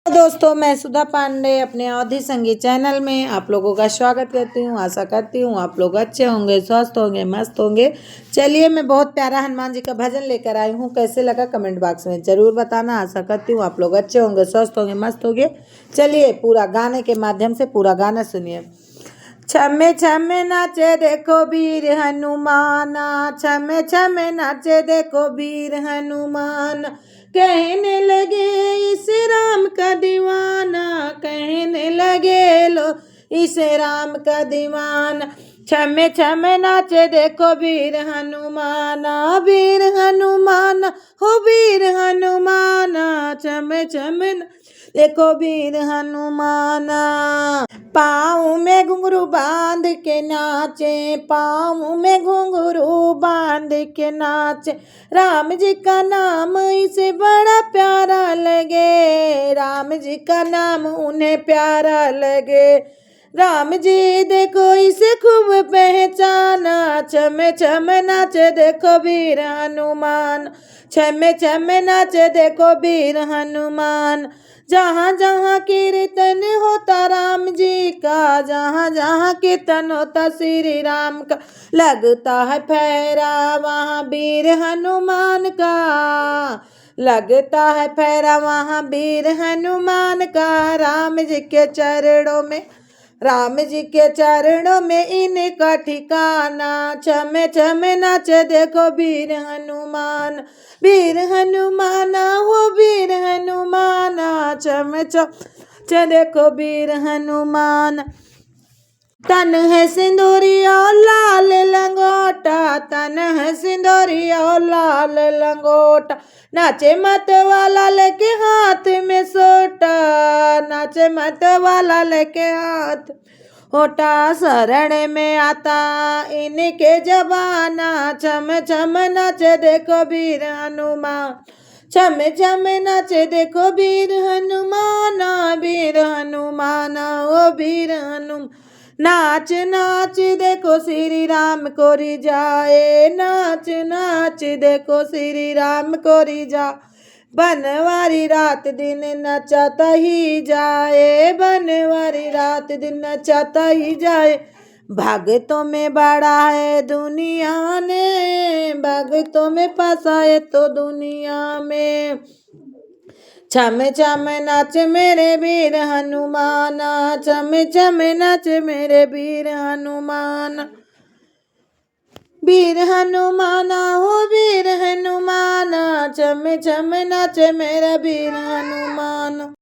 दोस्तों, मैं सुधा पांडे अपने अवधि संगीत चैनल में आप लोगों का स्वागत करती हूँ। आशा करती हूँ आप लोग अच्छे होंगे, स्वस्थ होंगे, मस्त होंगे। चलिए, मैं बहुत प्यारा हनुमान जी का भजन लेकर आई हूँ। कैसे लगा कमेंट बॉक्स में ज़रूर बताना। आशा करती हूँ आप लोग अच्छे होंगे, स्वस्थ होंगे, मस्त होंगे। चलिए, पूरा गाने के माध्यम से पूरा गाना सुनिए। छमे छमे नाचे देखो वीर हनुमाना, छमे छमे नाचे देखो वीर हनुमान। कहने लगे इस राम का दीवाना, कहने लगे लो इस राम का दीवाना। छमे छमे नाचे देखो वीर हनुमाना, वीर हनुमान हो वीर हनुमाना। छमे छमे देखो वीर हनुमाना। पाँव में घुंघरू बांध के नाचे, पाँव में घुंघरू बांध के नाचे। राम जी का नाम इसे बड़ा प्यारा लगे, राम जी का नाम उन्हें प्यारा लगे। राम जी देखो इसे खूब पहचाना, छमे छमे नाचे देखो वीर हनुमान, छमे छमे नाचे देखो वीर हनुमान। जहाँ जहाँ कीर्तन होता राम जी का, जहाँ जहाँ कीर्तन होता श्री राम का, लगता है फेरा वहाँ वीर हनुमान का, लगता है फेरा वहाँ वीर हनुमान का। राम जी के चरणों में, राम जी के चरणों में इनका ठिकाना। छमे छमे नाचे देखो वीर हनुमान, वीर हनुमाना हो वीर हनुमाना। छमे छमे देखो वीर हनुमान। तन है सिंदूरिया लाल लंगोटा, तन है सिंदूरिया लाल लंगोटा। नाचे मत वाला लेके हाथ में सोटा, नाचे मत वाला लेके हाथ होटा। शरण में आता इनके जवाना, छम छम नाचे देखो वीर हनुमान, छम छम नाचे देखो वीर हनुमाना, वीर हनुमाना ओ वीर हनुमान। नाच नाच देखो श्री राम को रिझाए, नाच नाच देखो श्री राम को रिझा। बनवारी रात दिन नचाता ही जाए, बनवारी रात दिन नचाता ही जाए। भगतों में बड़ा है दुनिया ने, भगतों में फंसाए तो दुनिया में। छम छम नाच मेरे वीर हनुमाना, छम छम नाच मेरे वीर हनुमान, वीर हनुमाना हो वीर हनुमाना। छम छम नाच मेरा वीर हनुमान।